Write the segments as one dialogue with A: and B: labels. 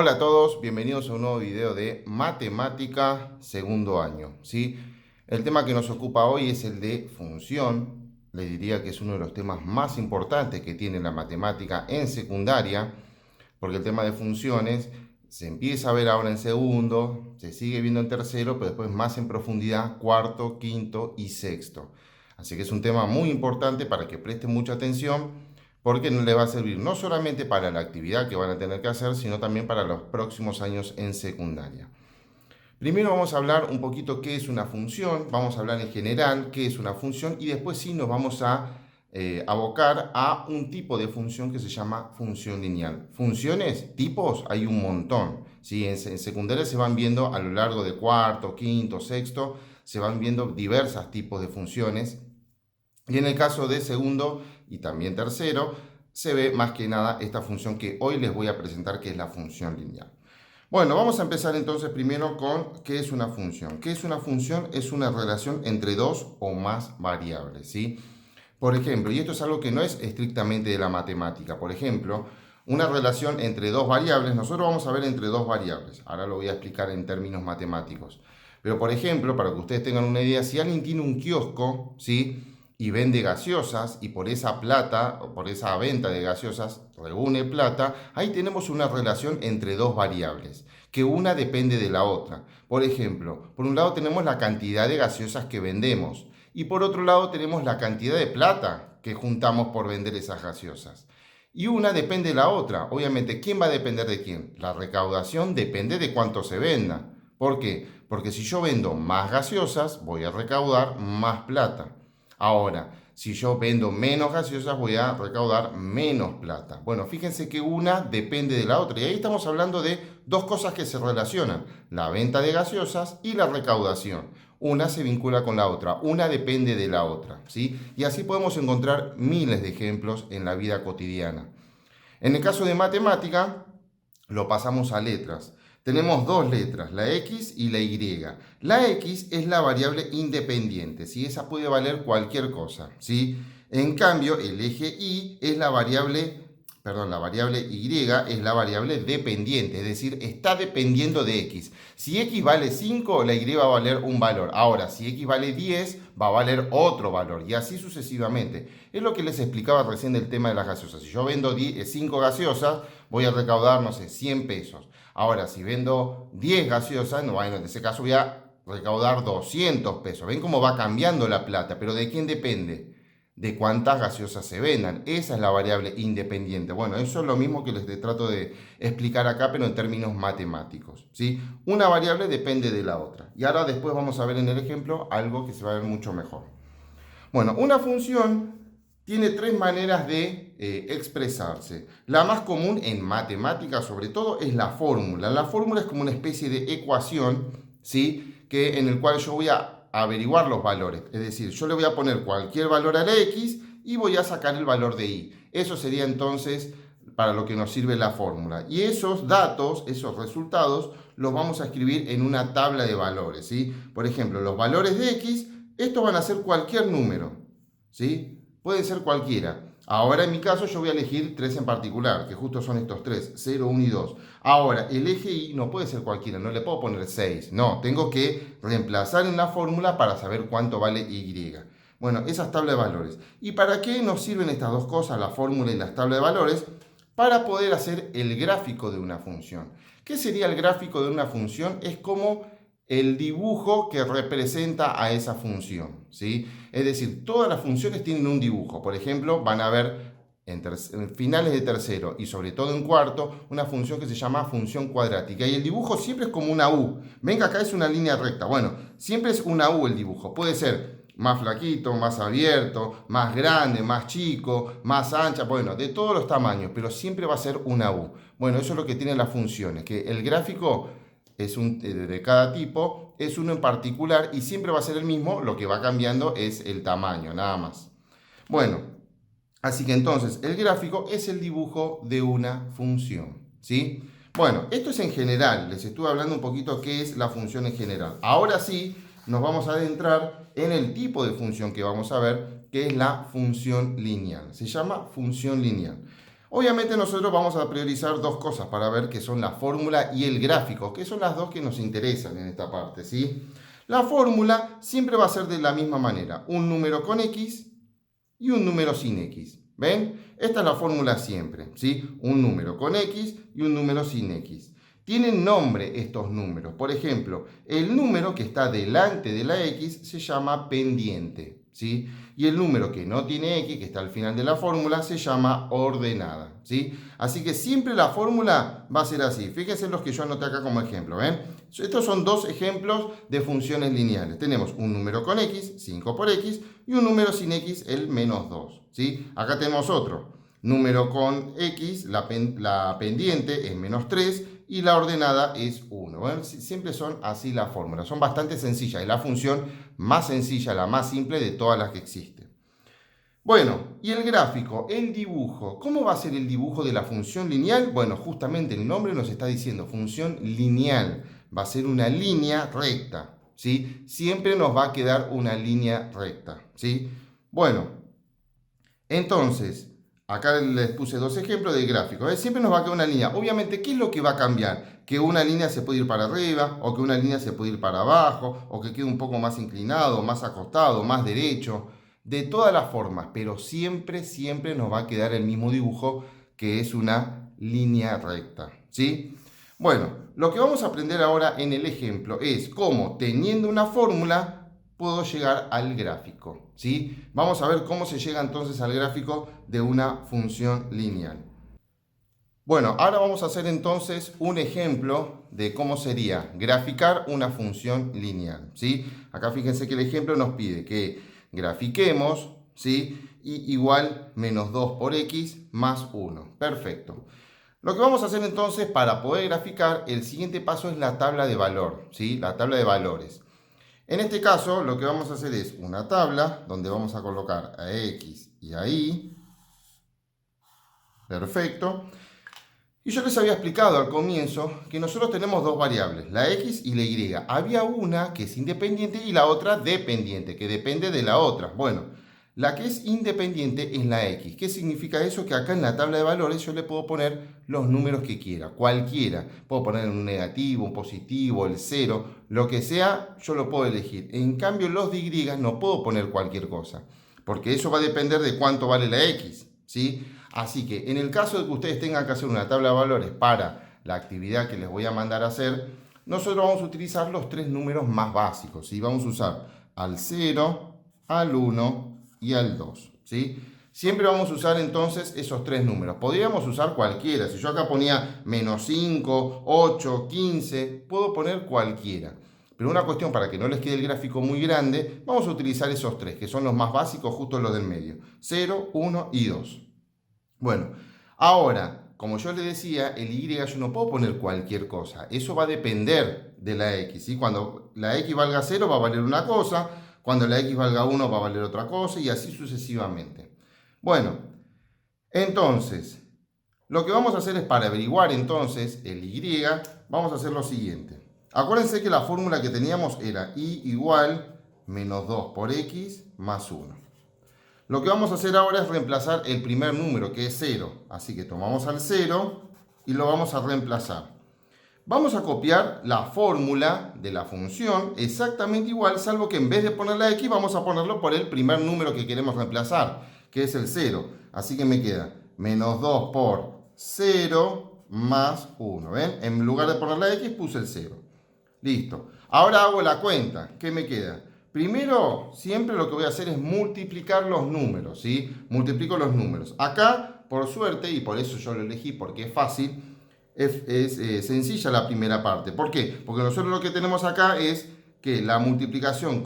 A: Hola a todos, bienvenidos a un nuevo video de Matemática segundo año, ¿sí? El tema que nos ocupa hoy es el de función. Le diría que es uno de los temas más importantes que tiene la matemática en secundaria, porque el tema de funciones se empieza a ver ahora en segundo, se sigue viendo en tercero, pero después más en profundidad, cuarto, quinto y sexto. Así que es un tema muy importante para que presten mucha atención porque le va a servir no solamente para la actividad que van a tener que hacer, sino también para los próximos años en secundaria. Primero vamos a hablar un poquito qué es una función, vamos a hablar en general qué es una función y después sí nos vamos a abocar a un tipo de función que se llama función lineal. Funciones, tipos, hay un montón. ¿Sí? En secundaria se van viendo a lo largo de cuarto, quinto, sexto, se van viendo diversos tipos de funciones. Y en el caso de segundo y también tercero, se ve más que nada esta función que hoy les voy a presentar, que es la función lineal. Bueno, vamos a empezar entonces primero con qué es una función. ¿Qué es una función? Es una relación entre dos o más variables, ¿sí? Por ejemplo, y esto es algo que no es estrictamente de la matemática, por ejemplo, una relación entre dos variables, nosotros vamos a ver entre dos variables, ahora lo voy a explicar en términos matemáticos, pero por ejemplo, para que ustedes tengan una idea, si alguien tiene un kiosco, ¿sí? Y vende gaseosas y por esa plata, o por esa venta de gaseosas, reúne plata, ahí tenemos una relación entre dos variables, que una depende de la otra. Por ejemplo, por un lado tenemos la cantidad de gaseosas que vendemos, y por otro lado tenemos la cantidad de plata que juntamos por vender esas gaseosas. Y una depende de la otra. Obviamente, ¿quién va a depender de quién? La recaudación depende de cuánto se venda. ¿Por qué? Porque si yo vendo más gaseosas, voy a recaudar más plata. Ahora, si yo vendo menos gaseosas, voy a recaudar menos plata. Bueno, fíjense que una depende de la otra. Y ahí estamos hablando de dos cosas que se relacionan. La venta de gaseosas y la recaudación. Una se vincula con la otra, una depende de la otra, ¿sí? Y así podemos encontrar miles de ejemplos en la vida cotidiana. En el caso de matemática, lo pasamos a letras. Tenemos dos letras, la X y la Y. La X es la variable independiente, ¿sí? Esa puede valer cualquier cosa, ¿sí? En cambio, el eje Y es la variable, la variable Y es la variable dependiente, es decir, está dependiendo de X. Si X vale 5, la Y va a valer un valor. Ahora, si X vale 10, va a valer otro valor, y así sucesivamente. Es lo que les explicaba recién del tema de las gaseosas. Si yo vendo 5 gaseosas, voy a recaudar, no sé, 100 pesos. Ahora, si vendo 10 gaseosas, bueno, en ese caso voy a recaudar 200 pesos. ¿Ven cómo va cambiando la plata? Pero ¿de quién depende? De cuántas gaseosas se vendan. Esa es la variable independiente. Bueno, eso es lo mismo que les trato de explicar acá, pero en términos matemáticos, ¿sí? Una variable depende de la otra. Y ahora después vamos a ver en el ejemplo algo que se va a ver mucho mejor. Bueno, una función tiene tres maneras de expresarse. La más común en matemáticas, sobre todo, es la fórmula. La fórmula es como una especie de ecuación, ¿sí? En el cual yo voy a averiguar los valores. Es decir, yo le voy a poner cualquier valor a la X y voy a sacar el valor de Y. Eso sería entonces para lo que nos sirve la fórmula. Y esos datos, esos resultados, los vamos a escribir en una tabla de valores, ¿sí? Por ejemplo, los valores de X, estos van a ser cualquier número, ¿sí? Pueden ser cualquiera. Ahora en mi caso yo voy a elegir tres en particular, que justo son estos tres, 0, 1 y 2. Ahora, el eje Y no puede ser cualquiera, no le puedo poner 6. No, tengo que reemplazar en la fórmula para saber cuánto vale Y. Bueno, esas tablas de valores. ¿Y para qué nos sirven estas dos cosas, la fórmula y las tablas de valores? Para poder hacer el gráfico de una función. ¿Qué sería el gráfico de una función? Es como el dibujo que representa a esa función, ¿sí? Es decir, todas las funciones tienen un dibujo. Por ejemplo, van a ver en finales de tercero y sobre todo en cuarto, una función que se llama función cuadrática. Y el dibujo siempre es como una U. Ven que acá es una línea recta. Bueno, siempre es una U el dibujo. Puede ser más flaquito, más abierto, más grande, más chico, más ancha, bueno, de todos los tamaños, pero siempre va a ser una U. Bueno, eso es lo que tienen las funciones, que el gráfico es de cada tipo, es uno en particular y siempre va a ser el mismo, lo que va cambiando es el tamaño, nada más. Bueno, así que entonces el gráfico es el dibujo de una función, ¿sí? Bueno, esto es en general, les estuve hablando un poquito qué es la función en general. Ahora sí, nos vamos a adentrar en el tipo de función que vamos a ver, que es la función lineal. Se llama función lineal. Obviamente nosotros vamos a priorizar dos cosas para ver que son la fórmula y el gráfico, que son las dos que nos interesan en esta parte, ¿sí? La fórmula siempre va a ser de la misma manera, un número con X y un número sin X. ¿Ven? Esta es la fórmula siempre, ¿sí? Un número con X y un número sin X. Tienen nombre estos números. Por ejemplo, el número que está delante de la X se llama pendiente, ¿sí? Y el número que no tiene X, que está al final de la fórmula, se llama ordenada, ¿sí? Así que siempre la fórmula va a ser así. Fíjense los que yo anoté acá como ejemplo, ¿ven? Estos son dos ejemplos de funciones lineales. Tenemos un número con X, 5 por X, y un número sin X, el menos 2, ¿sí? Acá tenemos otro. Número con X, la pendiente es menos 3 y la ordenada es 1. Bueno, siempre son así las fórmulas. Son bastante sencillas. Es la función más sencilla, la más simple de todas las que existen. Bueno, y el gráfico, el dibujo. ¿Cómo va a ser el dibujo de la función lineal? Bueno, justamente el nombre nos está diciendo función lineal. Va a ser una línea recta, ¿sí? Siempre nos va a quedar una línea recta, ¿sí? Bueno, entonces, acá les puse dos ejemplos de gráfico. Siempre nos va a quedar una línea. Obviamente, ¿qué es lo que va a cambiar? Que una línea se puede ir para arriba, o que una línea se puede ir para abajo, o que quede un poco más inclinado, más acostado, más derecho. De todas las formas, pero siempre, siempre nos va a quedar el mismo dibujo, que es una línea recta, ¿sí? Bueno, lo que vamos a aprender ahora en el ejemplo es cómo, teniendo una fórmula, puedo llegar al gráfico, ¿sí? Vamos a ver cómo se llega entonces al gráfico de una función lineal. Bueno, ahora vamos a hacer entonces un ejemplo de cómo sería graficar una función lineal, ¿sí? Acá fíjense que el ejemplo nos pide que grafiquemos, ¿sí? Y igual menos 2 por X más 1. Perfecto. Lo que vamos a hacer entonces para poder graficar, el siguiente paso es la tabla de valor, ¿sí? La tabla de valores. En este caso, lo que vamos a hacer es una tabla donde vamos a colocar a X y a Y. Perfecto. Y yo les había explicado al comienzo que nosotros tenemos dos variables, la X y la Y. Había una que es independiente y la otra dependiente, que depende de la otra. Bueno, la que es independiente es la X. ¿Qué significa eso? Que acá en la tabla de valores yo le puedo poner los números que quiera, cualquiera. Puedo poner un negativo, un positivo, el 0, lo que sea, yo lo puedo elegir. En cambio, los de Y no puedo poner cualquier cosa, porque eso va a depender de cuánto vale la X, ¿sí? Así que en el caso de que ustedes tengan que hacer una tabla de valores para la actividad que les voy a mandar a hacer, nosotros vamos a utilizar los tres números más básicos, ¿sí? Vamos a usar al 0, al 1 y al 2, ¿sí? Siempre vamos a usar entonces esos tres números. Podríamos usar cualquiera. Si yo acá ponía menos 5, 8, 15, puedo poner cualquiera. Pero una cuestión para que no les quede el gráfico muy grande, vamos a utilizar esos tres, que son los más básicos, justo los del medio. 0, 1 y 2. Bueno, ahora, como yo les decía, el Y yo no puedo poner cualquier cosa. Eso va a depender de la X, ¿sí? Cuando la X valga 0 va a valer una cosa, cuando la X valga 1 va a valer otra cosa y así sucesivamente. Bueno, entonces, lo que vamos a hacer es para averiguar entonces el Y, vamos a hacer lo siguiente. Acuérdense que la fórmula que teníamos era Y igual menos 2 por X más 1. Lo que vamos a hacer ahora es reemplazar el primer número, que es 0. Así que tomamos al 0 y lo vamos a reemplazar. Vamos a copiar la fórmula de la función exactamente igual, salvo que en vez de poner la X, vamos a ponerlo por el primer número que queremos reemplazar, que es el 0. Así que me queda menos 2 por 0 más 1. ¿Ven? En lugar de poner la X, puse el 0. Listo. Ahora hago la cuenta. ¿Qué me queda? Primero, siempre lo que voy a hacer es multiplicar los números, ¿sí? Multiplico los números. Acá, por suerte, y por eso yo lo elegí, porque es fácil, es sencilla la primera parte. ¿Por qué? Porque nosotros lo que tenemos acá es que la multiplicación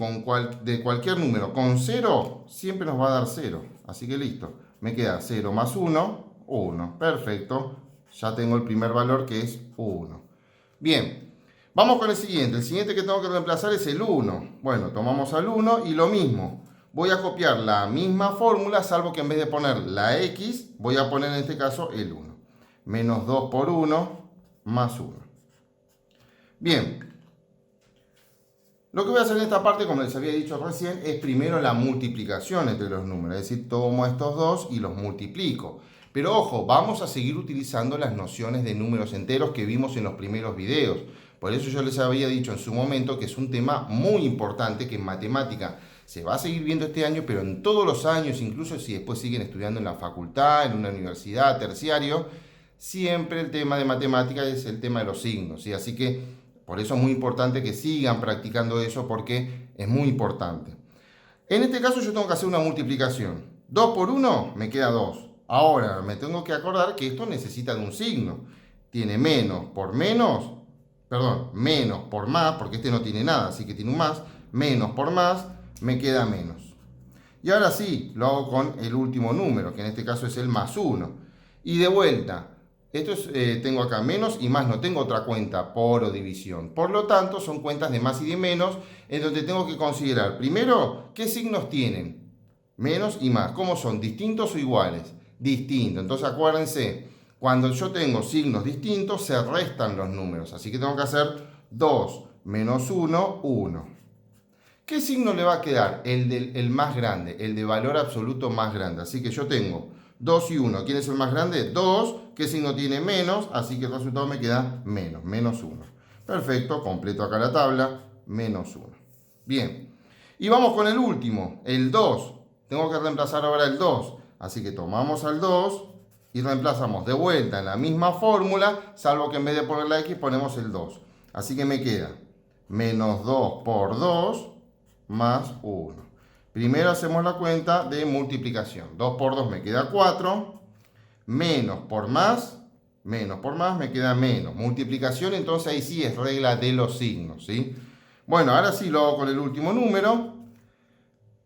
A: de cualquier número con 0 siempre nos va a dar 0. Así que listo. Me queda 0 más 1, 1. Perfecto. Ya tengo el primer valor que es 1. Bien. Vamos con el siguiente. El siguiente que tengo que reemplazar es el 1. Bueno, tomamos al 1 y lo mismo. Voy a copiar la misma fórmula, salvo que en vez de poner la X, voy a poner en este caso el 1. Menos 2 por 1 más 1. Bien. Lo que voy a hacer en esta parte, como les había dicho recién, es primero la multiplicación entre los números. Es decir, tomo estos dos y los multiplico. Pero ojo, vamos a seguir utilizando las nociones de números enteros que vimos en los primeros videos. Por eso yo les había dicho en su momento que es un tema muy importante que en matemática se va a seguir viendo este año, pero en todos los años, incluso si después siguen estudiando en la facultad, en una universidad, terciario, siempre el tema de matemática es el tema de los signos, ¿sí? Así que por eso es muy importante que sigan practicando eso porque es muy importante. En este caso yo tengo que hacer una multiplicación. 2 por 1 me queda 2. Ahora me tengo que acordar que esto necesita de un signo. Tiene menos por menos, perdón, menos por más, porque este no tiene nada, así que tiene un más, menos por más, me queda menos. Y ahora sí, lo hago con el último número, que en este caso es el más 1. Y de vuelta, esto es, tengo acá menos y más, no tengo otra cuenta por o división. Por lo tanto, son cuentas de más y de menos, en donde tengo que considerar, primero, ¿qué signos tienen? Menos y más. ¿Cómo son? ¿Distintos o iguales? Distintos. Entonces acuérdense, cuando yo tengo signos distintos, se restan los números. Así que tengo que hacer 2 menos 1, 1. ¿Qué signo le va a quedar? El más grande, el de valor absoluto más grande. Así que yo tengo 2 y 1. ¿Quién es el más grande? 2. ¿Qué signo tiene menos? Así que el resultado me queda menos, menos 1. Perfecto, completo acá la tabla, menos 1. Bien, y vamos con el último, el 2. Tengo que reemplazar ahora el 2. Así que tomamos al 2 y reemplazamos de vuelta en la misma fórmula, salvo que en vez de poner la X ponemos el 2. Así que me queda menos 2 por 2 más 1. Primero hacemos la cuenta de multiplicación. 2 por 2 me queda 4. Menos por más me queda menos. Multiplicación, entonces ahí sí es regla de los signos, ¿sí? Bueno, ahora sí lo hago con el último número.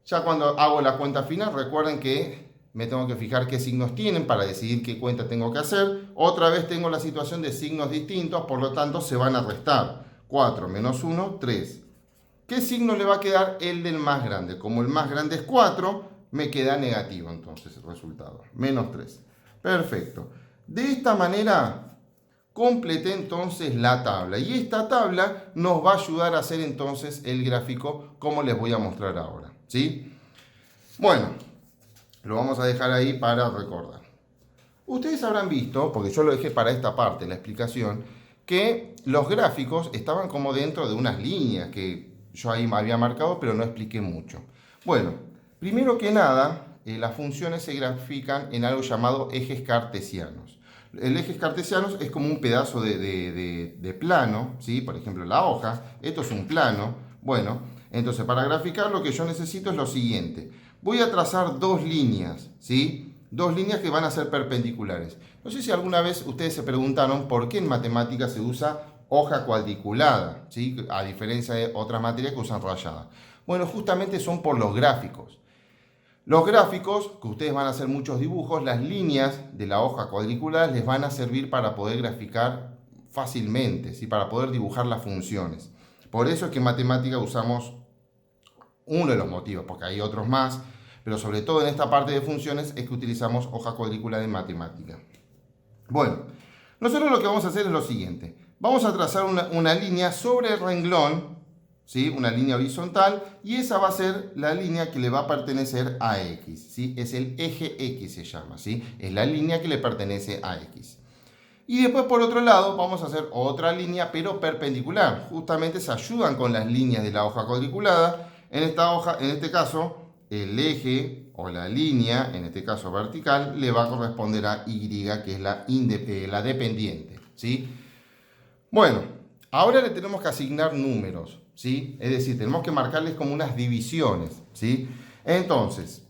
A: Ya cuando hago la cuenta final, recuerden que me tengo que fijar qué signos tienen para decidir qué cuenta tengo que hacer. Otra vez tengo la situación de signos distintos, por lo tanto se van a restar. 4 menos 1, 3. ¿Qué signo le va a quedar el del más grande? Como el más grande es 4, me queda negativo entonces el resultado. Menos 3. Perfecto. De esta manera completé entonces la tabla. Y esta tabla nos va a ayudar a hacer entonces el gráfico como les voy a mostrar ahora, ¿sí? Bueno, lo vamos a dejar ahí para recordar. Ustedes habrán visto, porque yo lo dejé para esta parte, la explicación, que los gráficos estaban como dentro de unas líneas que yo ahí me había marcado, pero no expliqué mucho. Bueno, primero que nada, las funciones se grafican en algo llamado ejes cartesianos. El eje cartesiano es como un pedazo de plano, ¿sí? Por ejemplo, la hoja. Esto es un plano. Bueno, entonces para graficar lo que yo necesito es lo siguiente. Voy a trazar dos líneas, ¿sí? Dos líneas que van a ser perpendiculares. No sé si alguna vez ustedes se preguntaron por qué en matemáticas se usa hoja cuadriculada, ¿sí? A diferencia de otras materias que usan rayada. Bueno, justamente son por los gráficos. Los gráficos, que ustedes van a hacer muchos dibujos, las líneas de la hoja cuadriculada les van a servir para poder graficar fácilmente, ¿sí? Para poder dibujar las funciones. Por eso es que en matemática usamos uno de los motivos, porque hay otros más, pero sobre todo en esta parte de funciones es que utilizamos hoja cuadriculada en matemática. Bueno, nosotros lo que vamos a hacer es lo siguiente. Vamos a trazar una línea sobre el renglón, ¿sí? Una línea horizontal, y esa va a ser la línea que le va a pertenecer a X, ¿sí? Es el eje X se llama, ¿sí? Es la línea que le pertenece a X. Y después por otro lado vamos a hacer otra línea pero perpendicular. Justamente se ayudan con las líneas de la hoja cuadriculada. En esta hoja, en este caso, el eje o la línea, en este caso vertical, le va a corresponder a Y, que es la dependiente, ¿sí? Bueno, ahora le tenemos que asignar números, ¿sí? Es decir, tenemos que marcarles como unas divisiones, ¿sí? Entonces,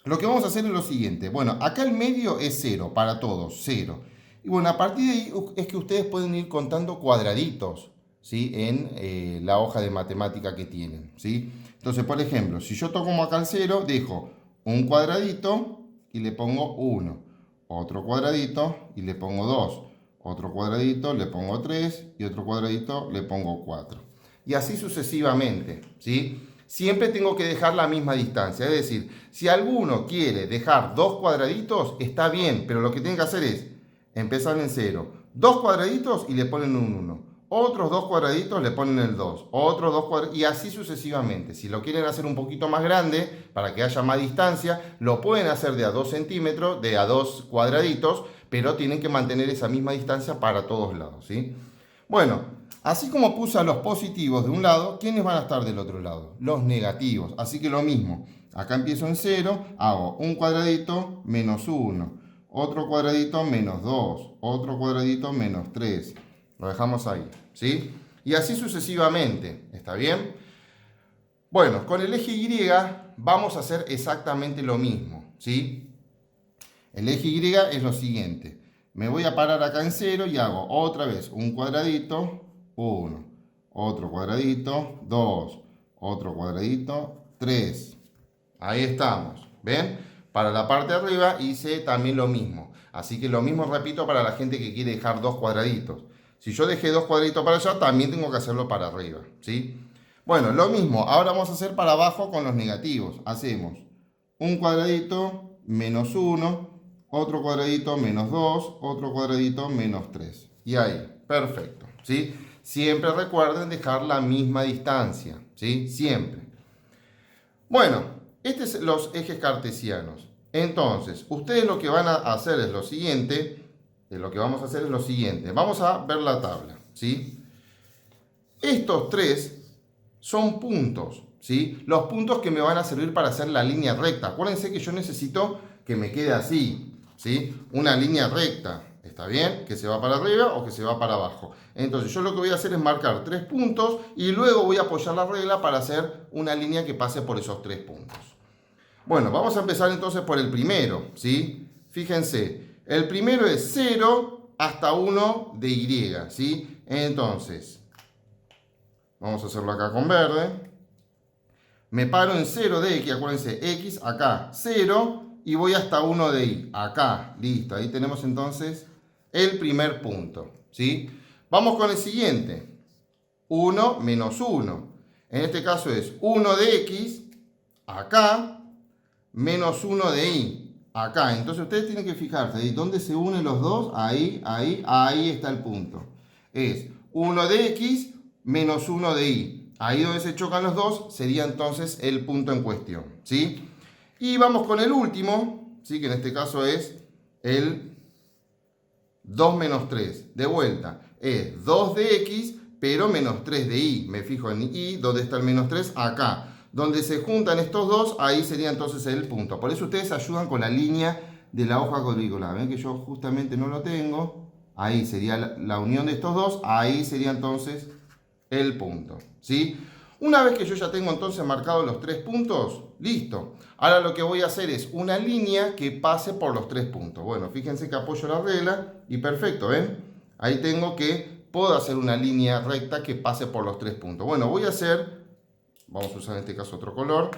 A: lo que vamos a hacer es lo siguiente. Bueno, acá el medio es 0 para todos, 0. Y bueno, a partir de ahí es que ustedes pueden ir contando cuadraditos, ¿sí? En la hoja de matemática que tienen, ¿sí? Entonces, por ejemplo, si yo toco acá el 0, dejo un cuadradito y le pongo 1. Otro cuadradito y le pongo 2. Otro cuadradito, le pongo 3 y otro cuadradito le pongo 4. Y así sucesivamente, ¿sí? Siempre tengo que dejar la misma distancia. Es decir, si alguno quiere dejar dos cuadraditos, está bien, pero lo que tienen que hacer es empezar en 0. Dos cuadraditos y le ponen un 1. otros 2 cuadraditos le ponen el 2, otros 2 cuadraditos, y así sucesivamente. Si lo quieren hacer un poquito más grande, para que haya más distancia, lo pueden hacer de a 2 centímetros, de a 2 cuadraditos, pero tienen que mantener esa misma distancia para todos lados, ¿sí? Bueno, así como puse a los positivos de un lado, ¿quiénes van a estar del otro lado? Los negativos. Así que lo mismo, acá empiezo en 0, hago un cuadradito menos 1, otro cuadradito menos 2, otro cuadradito menos 3. Lo dejamos ahí, ¿sí? Y así sucesivamente, ¿está bien? Bueno, con el eje Y vamos a hacer exactamente lo mismo, ¿sí? El eje Y es lo siguiente. Me voy a parar acá en 0 y hago otra vez un cuadradito, 1, otro cuadradito, 2, otro cuadradito, 3. Ahí estamos, ¿ven? Para la parte de arriba hice también lo mismo. Así que lo mismo repito para la gente que quiere dejar 2 cuadraditos. Si yo dejé 2 cuadraditos para allá, también tengo que hacerlo para arriba, ¿sí? Bueno, lo mismo. Ahora vamos a hacer para abajo con los negativos. Hacemos un cuadradito menos 1, otro cuadradito menos 2, otro cuadradito menos 3. Y ahí, perfecto, ¿sí? Siempre recuerden dejar la misma distancia, ¿sí? Siempre. Bueno, estos son los ejes cartesianos. Entonces, ustedes lo que van a hacer es lo siguiente. Vamos a ver la tabla, ¿sí? Estos 3 son puntos, ¿sí? Los puntos que me van a servir para hacer la línea recta. Acuérdense que yo necesito que me quede así, ¿sí? Una línea recta, ¿está bien? Que se va para arriba o que se va para abajo. Entonces yo lo que voy a hacer es marcar 3 puntos y luego voy a apoyar la regla para hacer una línea que pase por esos 3 puntos. Bueno, vamos a empezar entonces por el primero, ¿sí? Fíjense, el primero es 0 hasta 1 de Y, ¿sí? Entonces, vamos a hacerlo acá con verde. Me paro en 0 de X, acuérdense, X acá, 0, y voy hasta 1 de Y, acá, listo. Ahí tenemos entonces el primer punto, ¿sí? Vamos con el siguiente, 1 menos 1. En este caso es 1 de X, acá, menos 1 de Y, acá. Entonces ustedes tienen que fijarse, ¿y dónde se unen los dos? Ahí está el punto. Es 1 de X menos 1 de Y. Ahí donde se chocan los dos sería entonces el punto en cuestión, ¿sí? Y vamos con el último, ¿sí? Que en este caso es el 2 menos 3. De vuelta, es 2 de X, pero menos 3 de Y. Me fijo en Y, ¿dónde está el menos 3? Acá. Donde se juntan estos dos, ahí sería entonces el punto. Por eso ustedes ayudan con la línea de la hoja cuadrícula. Ven que yo justamente no lo tengo. Ahí sería la unión de estos dos. Ahí sería entonces el punto, ¿sí? Una vez que yo ya tengo entonces marcados los 3 puntos, listo. Ahora lo que voy a hacer es una línea que pase por los 3 puntos. Bueno, fíjense que apoyo la regla y perfecto, ¿ven? Ahí tengo que, puedo hacer una línea recta que pase por los 3 puntos. Bueno, voy a hacer, vamos a usar en este caso otro color,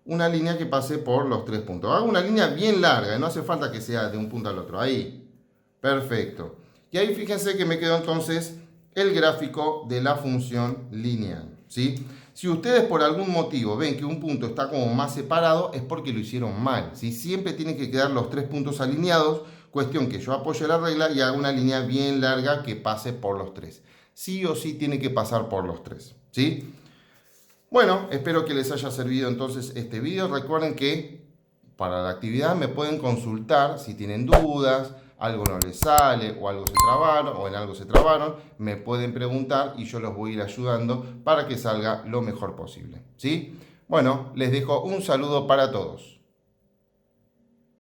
A: una línea que pase por los 3 puntos. Hago una línea bien larga, no hace falta que sea de un punto al otro. Ahí, perfecto. Y ahí fíjense que me quedó entonces el gráfico de la función lineal, ¿sí? Si ustedes por algún motivo ven que un punto está como más separado, es porque lo hicieron mal, ¿sí? Siempre tienen que quedar los 3 puntos alineados, cuestión que yo apoye la regla y haga una línea bien larga que pase por los 3. Sí o sí tiene que pasar por los 3, ¿sí? Bueno, espero que les haya servido entonces este video. Recuerden que para la actividad me pueden consultar si tienen dudas, algo no les sale o algo se trabaron o en algo se trabaron, me pueden preguntar y yo los voy a ir ayudando para que salga lo mejor posible, ¿sí? Bueno, les dejo un saludo para todos.